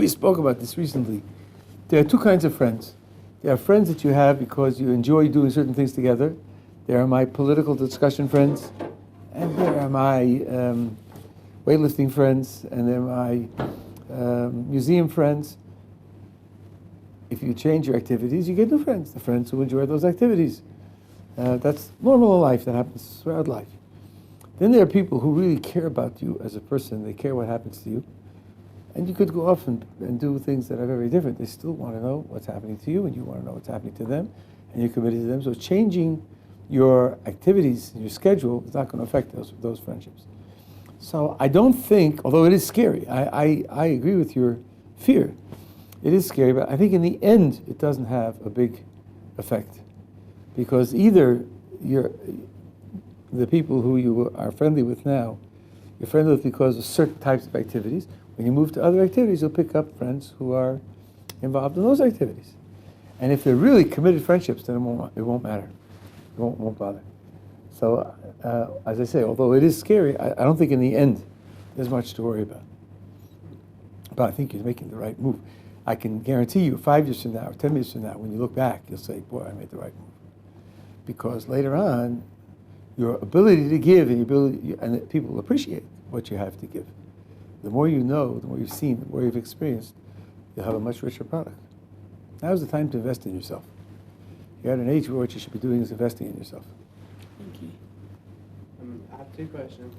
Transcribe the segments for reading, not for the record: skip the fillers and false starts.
We spoke about this recently. There are two kinds of friends. There are friends that you have because you enjoy doing certain things together. There are my political discussion friends, and there are my weightlifting friends, and there are my museum friends. If you change your activities, you get new friends, the friends who enjoy those activities. That's normal in life, that happens throughout life. Then there are people who really care about you as a person, they care what happens to you. And you could go off and do things that are very different. They still want to know what's happening to you, and you want to know what's happening to them, and you're committed to them. So changing your activities and your schedule is not going to affect those friendships. So I don't think, although it is scary, I agree with your fear. It is scary, but I think in the end it doesn't have a big effect. Because either the people who you are friendly with now, you're friendly with because of certain types of activities. When you move to other activities, you'll pick up friends who are involved in those activities. And if they're really committed friendships, then it won't matter. It won't bother. So, as I say, although it is scary, I don't think in the end there's much to worry about. But I think you're making the right move. I can guarantee you 5 years from now or 10 years from now, when you look back, you'll say, boy, I made the right move. Because later on, your ability to give and that people will appreciate what you have to give. The more you know, the more you've seen, the more you've experienced, you'll have a much richer product. Now's the time to invest in yourself. You're at an age where what you should be doing is investing in yourself. Thank you. I have two questions.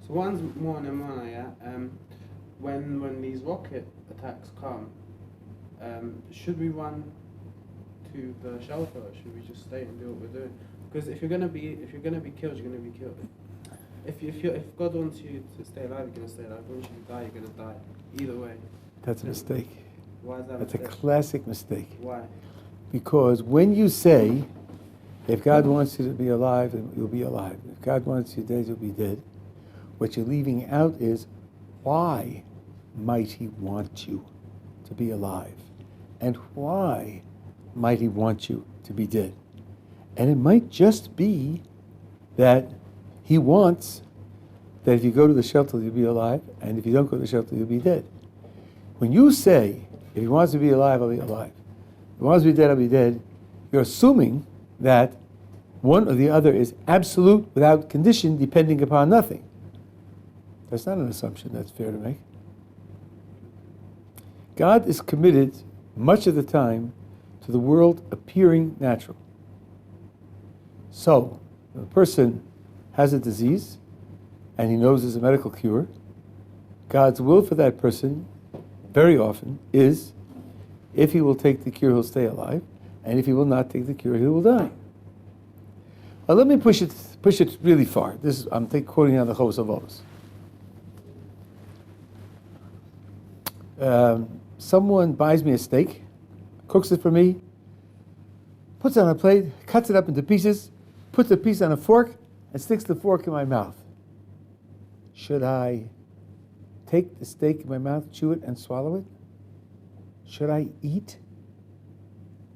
So one's more on Emana, yeah? When these rocket attacks come, should we run to the shelter, or should we just stay and do what we're doing? Because if you're gonna be killed, you're gonna be killed. If God wants you to stay alive, you're gonna stay alive. If He wants you to die, you're gonna die. Either way. That's a mistake. Why is that? That's a classic mistake. Why? Because when you say, if God wants you to be alive, then you'll be alive. If God wants you dead, you'll be dead. What you're leaving out is, why might He want you to be alive? And why might He want you to be dead? And it might just be that He wants that if you go to the shelter, you'll be alive, and if you don't go to the shelter, you'll be dead. When you say, if He wants to be alive, I'll be alive. If He wants to be dead, I'll be dead, you're assuming that one or the other is absolute without condition, depending upon nothing. That's not an assumption that's fair to make. God is committed much of the time to the world appearing natural. So, if a person has a disease and he knows there's a medical cure, God's will for that person very often is, if he will take the cure, he'll stay alive, and if he will not take the cure, he will die. Well, let me push it really far. I'm quoting on the Chovos HaLevavos. Someone buys me a steak, cooks it for me, puts it on a plate, cuts it up into pieces, puts a piece on a fork, and sticks the fork in my mouth. Should I take the steak in my mouth, chew it, and swallow it? Should I eat?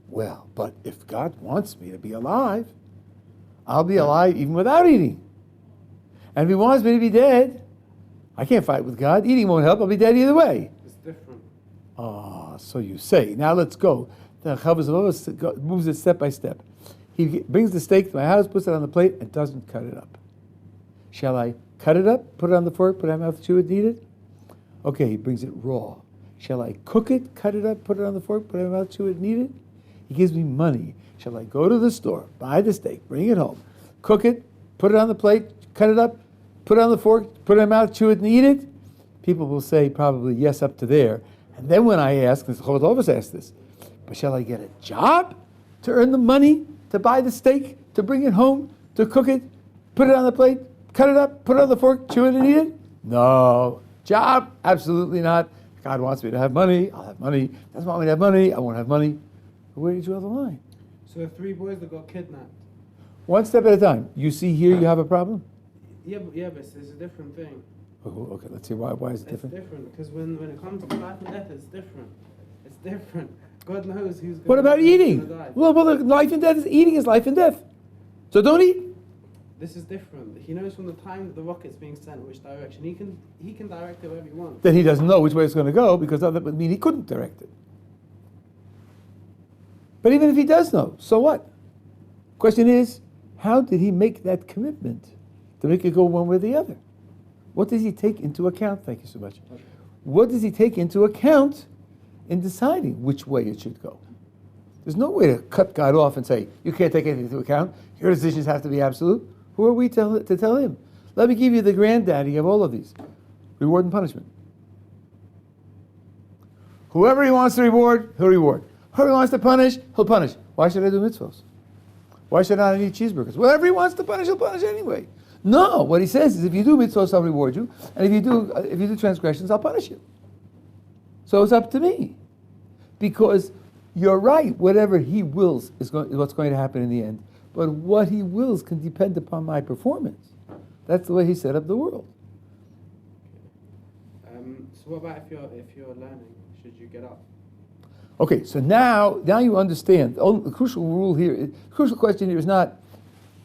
Well, but if God wants me to be alive, I'll be alive even without eating. And if He wants me to be dead, I can't fight with God. Eating won't help. I'll be dead either way. It's different. So you say. Now let's go. The Chovos HaLevavos moves it step by step. He brings the steak to my house, puts it on the plate, and doesn't cut it up. Shall I cut it up, put it on the fork, put it in my mouth, chew it, and eat it? Okay, he brings it raw. Shall I cook it, cut it up, put it on the fork, put it in my mouth, chew it, and eat it? He gives me money. Shall I go to the store, buy the steak, bring it home, cook it, put it on the plate, cut it up, put it on the fork, put it in my mouth, chew it, and eat it? People will say probably yes up to there. And then when I ask, because the Chovos HaLevavos asked this, but shall I get a job to earn the money, to buy the steak, to bring it home, to cook it, put it on the plate, cut it up, put it on the fork, chew it and eat it? No. Job? Absolutely not. God wants me to have money, I'll have money. Doesn't want me to have money, I won't have money. But where do you draw the line? So the 3 boys that got kidnapped. One step at a time. You see here you have a problem? Yeah, but it's a different thing. Oh, okay, let's see. Why is it different? It's different, because when it comes to life and death, it's different. It's different. God knows who's going to What about eating? die. Well, life and death is eating is life and death. So don't eat. this is different. He knows from the time that the rocket's being sent which direction. He can direct it wherever he wants. Then he doesn't know which way it's going to go, because that would mean he couldn't direct it. But even if he does know, so what? Question is, how did he make that commitment to make it go one way or the other? What does he take into account? Thank you so much. What does he take into account in deciding which way it should go? There's no way to cut God off and say, you can't take anything into account. Your decisions have to be absolute. Who are we to tell him? Let me give you the granddaddy of all of these. Reward and punishment. Whoever he wants to reward, he'll reward. Whoever he wants to punish, he'll punish. Why should I do mitzvahs? Why should I not eat cheeseburgers? Whatever he wants to punish, he'll punish anyway. No, what he says is, if you do mitzvahs, I'll reward you, and if you do transgressions, I'll punish you. So it's up to me, because you're right. Whatever he wills is what's going to happen in the end. But what he wills can depend upon my performance. That's the way he set up the world. So what about if you're learning? Should you get up? Okay, so now you understand. The crucial rule here, the crucial question here is not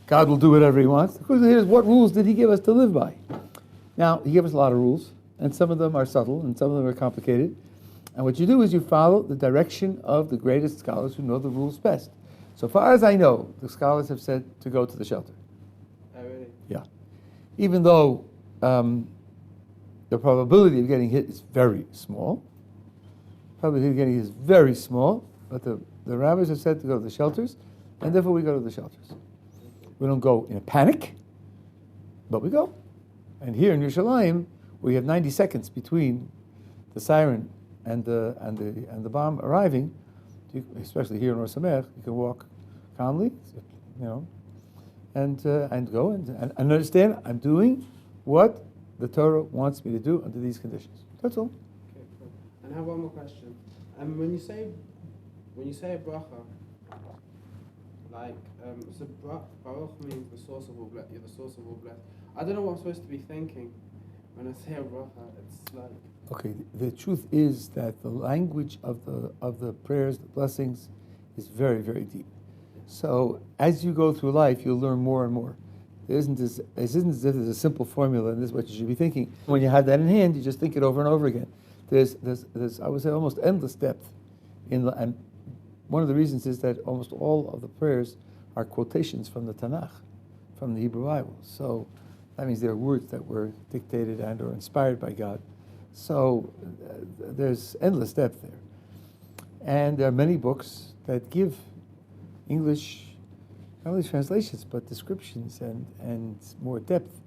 God will do whatever he wants. The crucial here is, what rules did he give us to live by? Now, he gave us a lot of rules, and some of them are subtle, and some of them are complicated. And what you do is you follow the direction of the greatest scholars who know the rules best. So far as I know, the scholars have said to go to the shelter. Oh, really? Yeah. Even though the probability of getting hit is very small. Probability of getting hit is very small, but the rabbis have said to go to the shelters, and therefore we go to the shelters. We don't go in a panic, but we go. And here in Yerushalayim, we have 90 seconds between the siren and the bomb arriving. Especially here in Or Sameach, you can walk calmly, and go and understand I'm doing what the Torah wants me to do under these conditions. That's all. Okay, cool. And I have one more question. When you say a bracha, like so Baruch means the source of all blessing. You're the source of all blessing. I don't know what I'm supposed to be thinking when I say a bracha. It's like. Okay, the truth is that the language of the prayers, the blessings, is very, very deep. So as you go through life, you'll learn more and more. It isn't as if there's a simple formula, and this is what you should be thinking. When you have that in hand, you just think it over and over again. There's I would say, almost endless depth and one of the reasons is that almost all of the prayers are quotations from the Tanakh, from the Hebrew Bible. So that means they're words that were dictated and or inspired by God. So there's endless depth there. And there are many books that give English, not only translations, but descriptions and more depth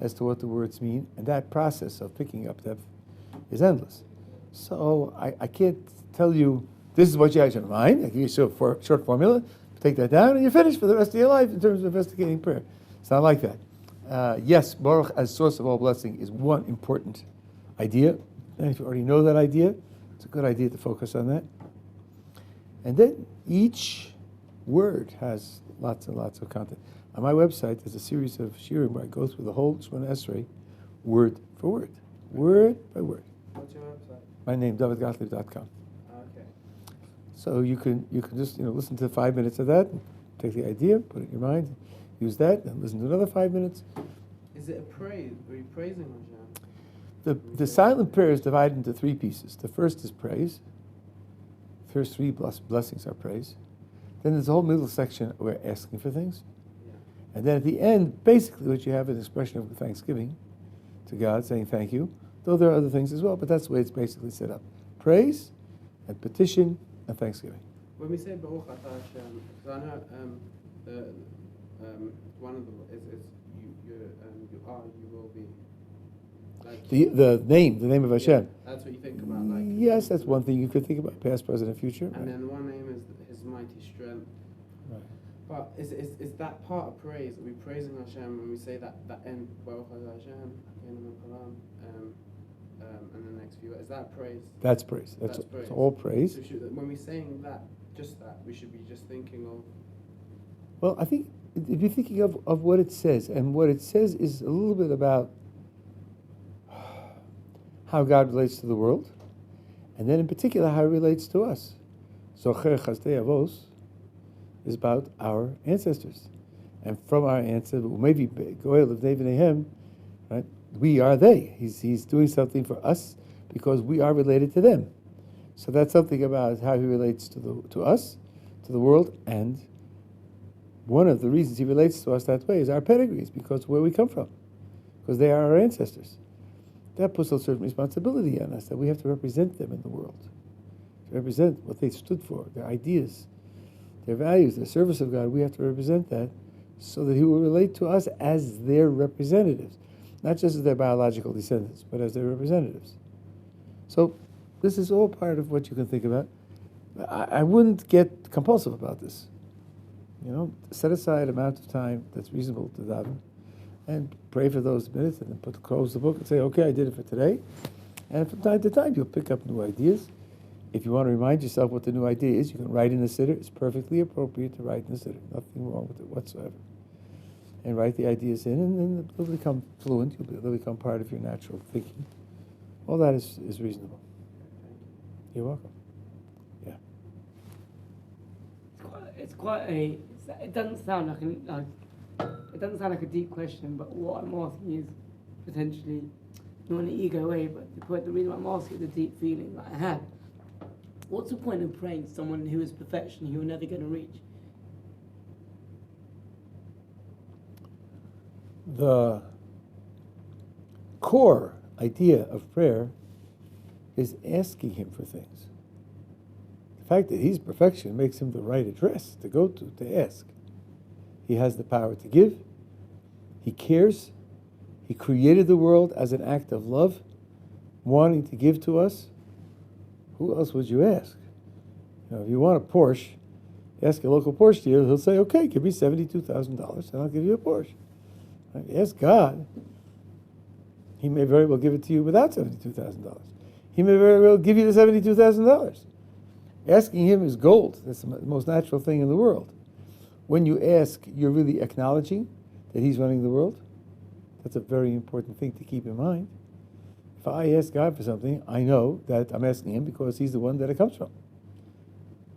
as to what the words mean. And that process of picking up depth is endless. So I can't tell you, this is what you have in mind. I give you a short formula, take that down, and you're finished for the rest of your life in terms of investigating prayer. It's not like that. Yes, Baruch as source of all blessing is one important idea, and if you already know that idea, it's a good idea to focus on that. And then each word has lots and lots of content. On my website, there's a series of shiurim where I go through the whole Shemona Esrei, word for word by word. What's your website? My name, davidgottlieb.com. Okay. So you can just listen to 5 minutes of that, take the idea, put it in your mind, use that, and listen to another 5 minutes. Is it a praise? Are you praising Hashem? The silent prayer is divided into 3 pieces. The first is praise. The first 3 blessings are praise. Then there's a whole middle section where we're asking for things. Yeah. And then at the end, basically what you have is an expression of thanksgiving to God, saying thank you. Though there are other things as well, but that's the way it's basically set up. Praise and petition and thanksgiving. When we say Baruch Atah Hashem, because I know one of the is you will be. Like, The name of Hashem. Yeah, that's what you think about, like. Yes, that's one thing you could think about, past, present, and future. And then one name is His mighty strength. Right. But is that part of praise? Are we praising Hashem when we say that end Baruch Atah Hashem, and the next few? Is that praise? That's praise. That's praise. It's all praise. So when we're saying that, we should be just thinking of. Well, I think if you're thinking of what it says, and what it says is a little bit about how God relates to the world, and then in particular how He relates to us. Zocher Chazdei Avos is about our ancestors, And from our ancestors, maybe Gottlieb, right? We are they. He's doing something for us because we are related to them. So that's something about how he relates to us, to the world, and one of the reasons he relates to us that way is our pedigrees, because where we come from, because they are our ancestors. That puts a certain responsibility on us that we have to represent them in the world, to represent what they stood for, their ideas, their values, their service of God. We have to represent that so that he will relate to us as their representatives, not just as their biological descendants, but as their representatives. So this is all part of what you can think about. I wouldn't get compulsive about this. Set aside an amount of time that's reasonable to daven, and pray for those minutes, and then close the book and say, okay, I did it for today. And from time to time, you'll pick up new ideas. If you want to remind yourself what the new idea is, you can write in the siddur. It's perfectly appropriate to write in the siddur. Nothing wrong with it whatsoever. And write the ideas in, and then they'll become fluent. They'll become part of your natural thinking. All that is reasonable. You're welcome. Yeah. It doesn't sound like a deep question, but what I'm asking is potentially not in an ego way, but the reason why I'm asking is a deep feeling that I have. What's the point of praying to someone who is perfection, who you're never going to reach? The core idea of prayer is asking him for things. The fact that he's perfection makes him the right address to go to ask. He has the power to give. He cares. He created the world as an act of love, wanting to give to us. Who else would you ask? If you want a Porsche, ask a local Porsche dealer. He'll say, okay, give me $72,000 and I'll give you a Porsche. Ask God. He may very well give it to you without $72,000. He may very well give you the $72,000. Asking him is gold. That's the most natural thing in the world. When you ask, you're really acknowledging that he's running the world. That's a very important thing to keep in mind. If I ask God for something, I know that I'm asking him because he's the one that it comes from.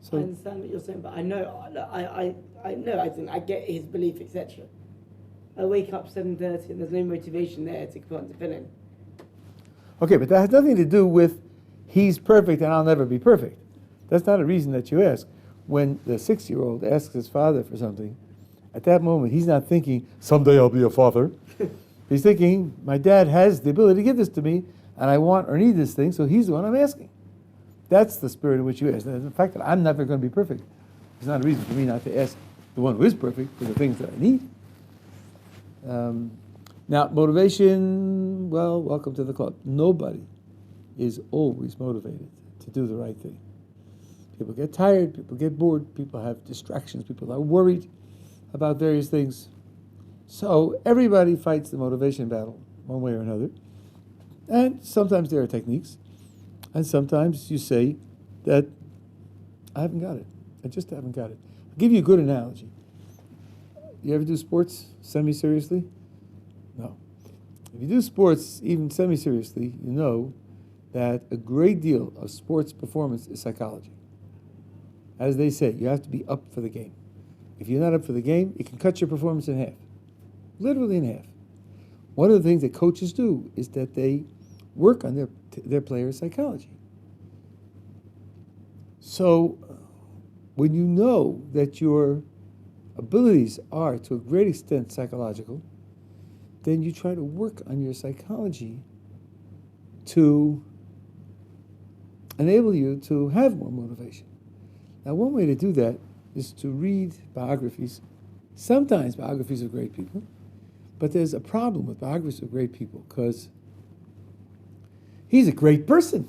So I understand what you're saying, but I know, I get his belief, etc. I wake up 7:30 and there's no motivation there to put on to fill in. Okay, but that has nothing to do with he's perfect and I'll never be perfect. That's not a reason that you ask. When the 6-year-old asks his father for something, at that moment he's not thinking, someday I'll be a father. He's thinking, my dad has the ability to give this to me, and I want or need this thing, so he's the one I'm asking. That's the spirit in which you ask. The fact that I'm never going to be perfect is not a reason for me not to ask the one who is perfect for the things that I need. Now, motivation, well, welcome to the club. Nobody is always motivated to do the right thing. People get tired, people get bored, people have distractions, people are worried about various things. So everybody fights the motivation battle one way or another. And sometimes there are techniques. And sometimes you say that I haven't got it. I just haven't got it. I'll give you a good analogy. You ever do sports semi-seriously? No. If you do sports even semi-seriously, you know that a great deal of sports performance is psychology. As they say, you have to be up for the game. If you're not up for the game, it can cut your performance in half. Literally in half. One of the things that coaches do is that they work on their players' psychology. So when you know that your abilities are to a great extent psychological, then you try to work on your psychology to enable you to have more motivation. Now, one way to do that is to read biographies, sometimes biographies of great people, but there's a problem with biographies of great people because he's a great person.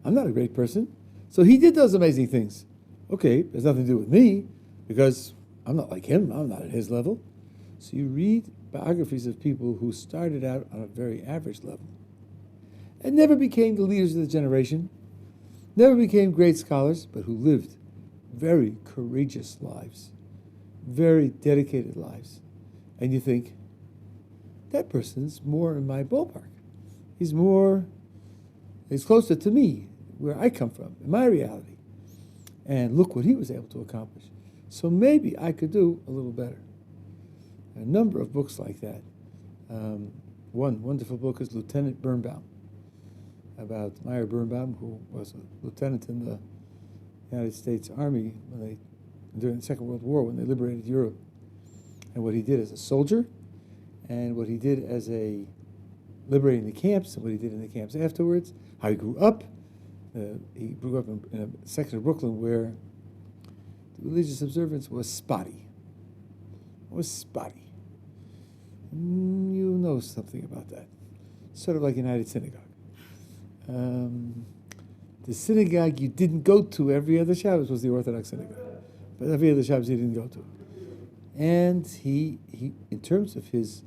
I'm not a great person. So he did those amazing things. Okay, there's nothing to do with me because I'm not like him. I'm not at his level. So you read biographies of people who started out on a very average level and never became the leaders of the generation, never became great scholars, but who lived very courageous lives, very dedicated lives. And you think, that person's more in my ballpark. He's closer to me, where I come from, in my reality. And look what he was able to accomplish. So maybe I could do a little better. A number of books like that. One wonderful book is Lieutenant Birnbaum, about Meyer Birnbaum, who was a lieutenant in the United States Army during the Second World War when they liberated Europe, and what he did as a soldier, and what he did as a liberating the camps, and what he did in the camps afterwards, how he grew up. He grew up in a section of Brooklyn where the religious observance was spotty. It was spotty. You know something about that. Sort of like United Synagogue. The synagogue you didn't go to every other Shabbos was the Orthodox synagogue. But every other Shabbos he didn't go to. And he, in terms of his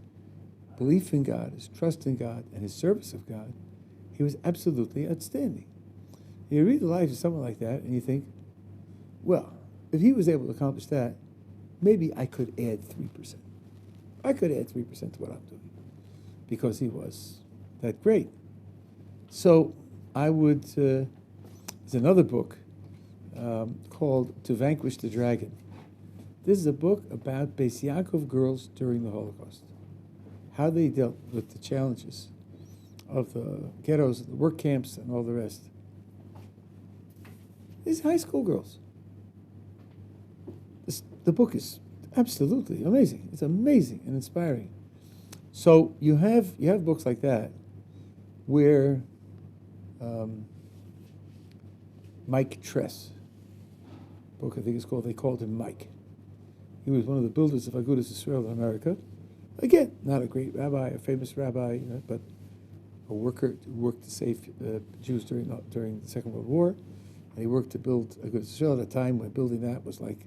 belief in God, his trust in God, and his service of God, he was absolutely outstanding. You read the life of someone like that, and you think, well, if he was able to accomplish that, maybe I could add 3%. I could add 3% to what I'm doing, because he was that great. So I would, there's another book called To Vanquish the Dragon. This is a book about Beis Yaakov girls during the Holocaust, how they dealt with the challenges of the ghettos, the work camps, and all the rest. These high school girls. The book is absolutely amazing. It's amazing and inspiring. So you have books like that where Mike Tress, book I think it's called, they called him Mike. He was one of the builders of Agudas Yisrael in America. Again, not a great rabbi, a famous rabbi, but a worker who worked to save Jews during the Second World War. And he worked to build Agudas Yisrael at a time when building that was like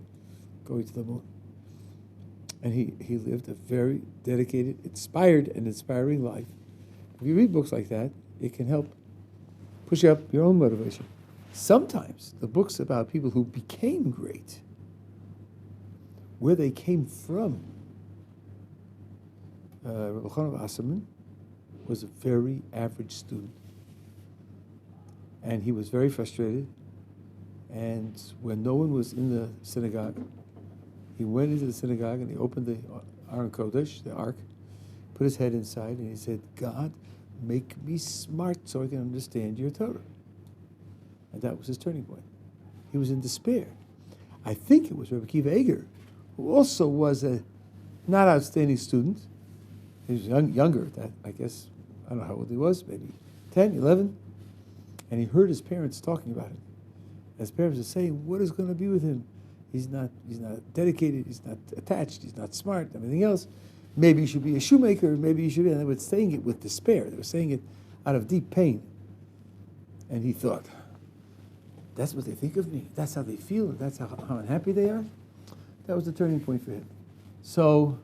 going to the moon. And he lived a very dedicated, inspired, and inspiring life. If you read books like that, it can help push up your own motivation. Sometimes the books about people who became great, where they came from. Rabbi Wasserman was a very average student. And he was very frustrated. And when no one was in the synagogue, he went into the synagogue and he opened the Aron Kodesh, the Ark, put his head inside, and he said, God, make me smart so I can understand your Torah. And that was his turning point. He was in despair. I think it was Rabbi Akiva Eger, who also was a not outstanding student. He was younger, I guess, I don't know how old he was, maybe 10, 11. And he heard his parents talking about him. His parents were saying, what is going to be with him? He's not dedicated, he's not attached, he's not smart, everything else. Maybe he should be a shoemaker, maybe he should be. And they were saying it with despair. They were saying it out of deep pain. And he thought, that's what they think of me. That's how they feel. That's how unhappy they are. That was the turning point for him. So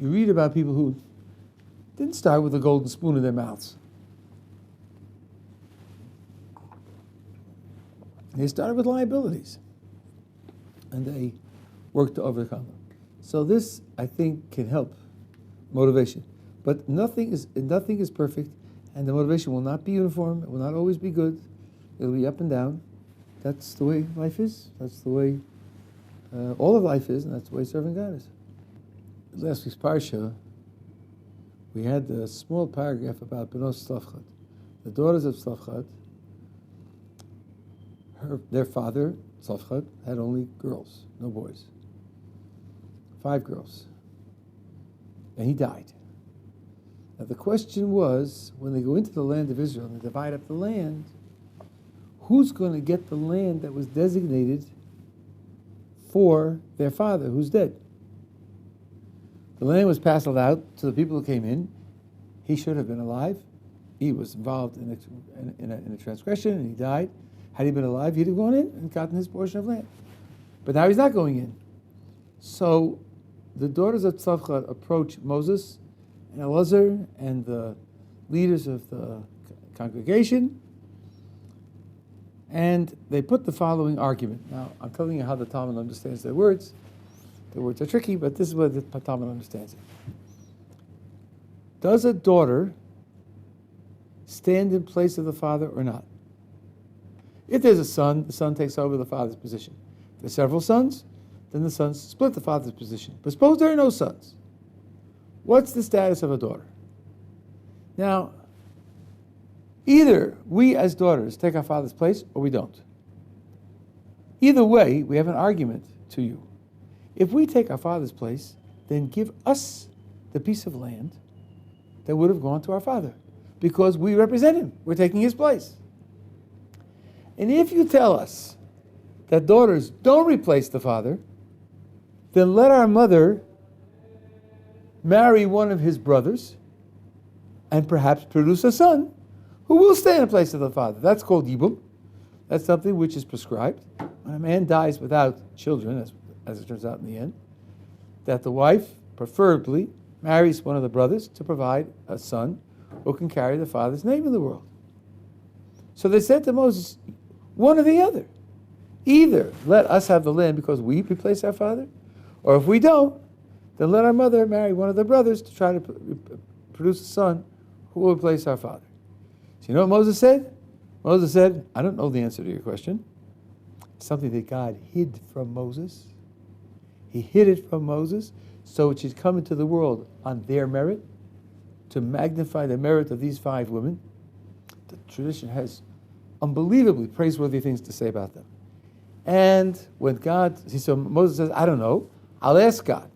you read about people who didn't start with a golden spoon in their mouths. They started with liabilities, and they worked to overcome them. So this, I think, can help motivation. But nothing is perfect, and the motivation will not be uniform. It will not always be good. It'll be up and down. That's the way life is. That's the way all of life is, and that's the way serving God is. Last week's parsha, we had a small paragraph about Benos Tzlafchat, the daughters of Tzlafchat. Their father, Tzlafchat, had only girls, no boys. 5 girls. And he died. Now the question was, when they go into the land of Israel and they divide up the land, who's going to get the land that was designated for their father, who's dead? The land was passed out to the people who came in. He should have been alive. He was involved in a transgression, and he died. Had he been alive, he'd have gone in and gotten his portion of land. But now he's not going in. So the daughters of Tzlafchat approach Moses and Elazar and the leaders of the congregation, and they put the following argument. Now, I'm telling you how the Talmud understands their words. The words are tricky, but this is what the Talmud understands it. Does a daughter stand in place of the father or not? If there's a son, the son takes over the father's position. If there's several sons, then the sons split the father's position. But suppose there are no sons. What's the status of a daughter? Now, either we as daughters take our father's place or we don't. Either way, we have an argument to you. If we take our father's place, then give us the piece of land that would have gone to our father, because we represent him. We're taking his place. And if you tell us that daughters don't replace the father, then let our mother marry one of his brothers and perhaps produce a son who will stay in the place of the father. That's called yibum. That's something which is prescribed. When a man dies without children, as it turns out in the end, that the wife preferably marries one of the brothers to provide a son who can carry the father's name in the world. So they said to Moses, one or the other. Either let us have the land because we replace our father, or if we don't, then let our mother marry one of the brothers to try to produce a son who will replace our father. So you know what Moses said? Moses said, I don't know the answer to your question. It's something that God hid from Moses. He hid it from Moses so it should come into the world on their merit, to magnify the merit of these 5 women. The tradition has unbelievably praiseworthy things to say about them. And when so Moses says, I don't know, I'll ask God.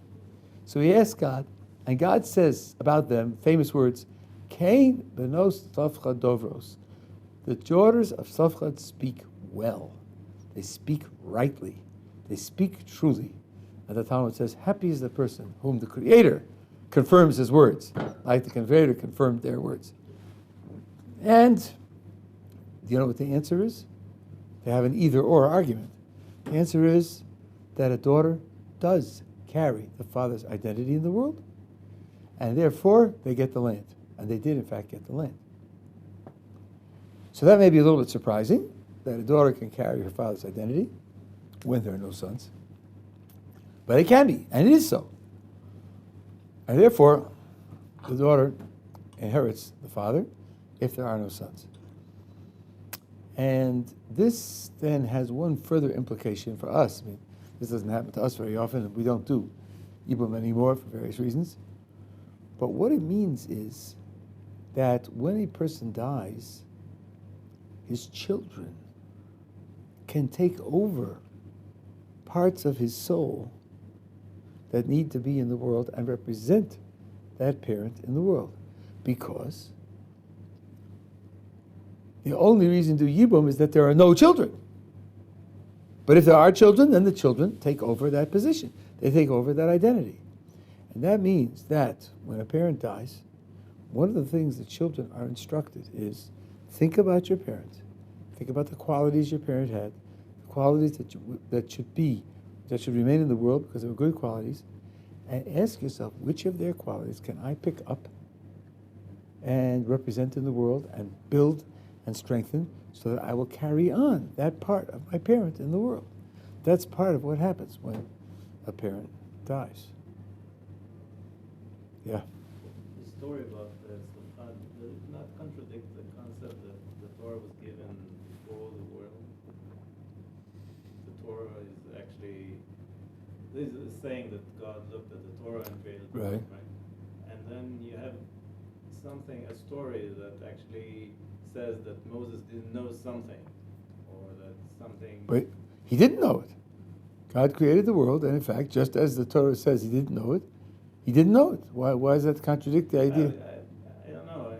So he asks God, and God says about them, famous words, Kain benos Tzafchad dovros. The daughters of Tzafchad speak well. They speak rightly. They speak truly. And the Talmud says, happy is the person whom the Creator confirms his words, like the Creator confirmed their words. And do you know what the answer is? They have an either-or argument. The answer is that a daughter does carry the father's identity in the world, and therefore they get the land. And they did, in fact, get the land. So that may be a little bit surprising, that a daughter can carry her father's identity when there are no sons. But it can be, and it is so. And therefore, the daughter inherits the father if there are no sons. And this then has one further implication for us. I mean, this doesn't happen to us very often, and we don't do Yibum anymore for various reasons. But what it means is that when a person dies, his children can take over parts of his soul that need to be in the world and represent that parent in the world. Because the only reason to Yibum is that there are no children. But if there are children, then the children take over that position. They take over that identity. And that means that when a parent dies, one of the things that children are instructed is think about your parent. Think about the qualities your parent had, the qualities that should remain in the world because they were good qualities, and ask yourself, which of their qualities can I pick up and represent in the world and build and strengthen so that I will carry on that part of my parent in the world. That's part of what happens when a parent dies. Yeah. The story about this does not contradict the concept that the Torah was given before the world. The Torah is actually, this is saying that God looked at the Torah and created the world, right? And then you have a story that actually says that Moses didn't know something, or that something... But he didn't know it. God created the world, and in fact, just as the Torah says he didn't know it, he didn't know it. Why does that contradict the idea? I don't know.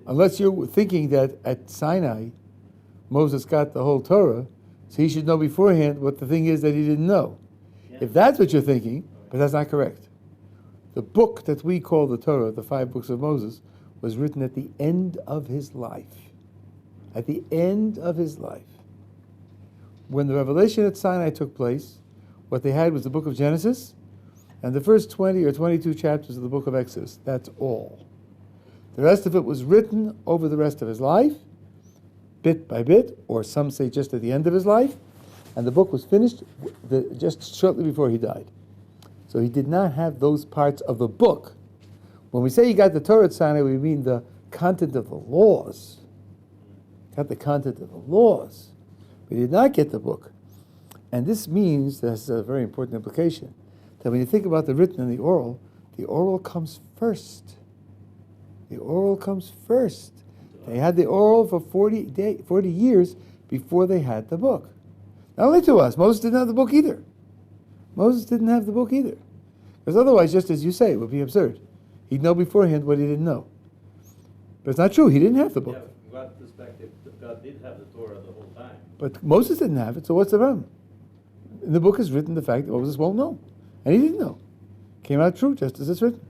Unless you're thinking that at Sinai, Moses got the whole Torah, so he should know beforehand what the thing is that he didn't know. Yeah. If that's what you're thinking, but that's not correct. The book that we call the Torah, the 5 books of Moses, was written at the end of his life. At the end of his life. When the revelation at Sinai took place, what they had was the book of Genesis and the first 20 or 22 chapters of the book of Exodus. That's all. The rest of it was written over the rest of his life, bit by bit, or some say just at the end of his life, and the book was finished just shortly before he died. So he did not have those parts of the book. When we say he got the Torah at Sinai, we mean the content of the laws. Got the content of the laws. But he did not get the book. And this means, that's a very important implication, that when you think about the written and the oral The oral comes first. The oral comes first. They had the oral for 40 years before they had the book. Not only to us, Moses didn't have the book either. Moses didn't have the book either. Because otherwise, just as you say, it would be absurd. He'd know beforehand what he didn't know. But it's not true. He didn't have the book. Yeah, from God's perspective, God did have the Torah the whole time. But Moses didn't have it, so what's the problem? In the book is written the fact that Moses won't know. And he didn't know. Came out true, just as it's written.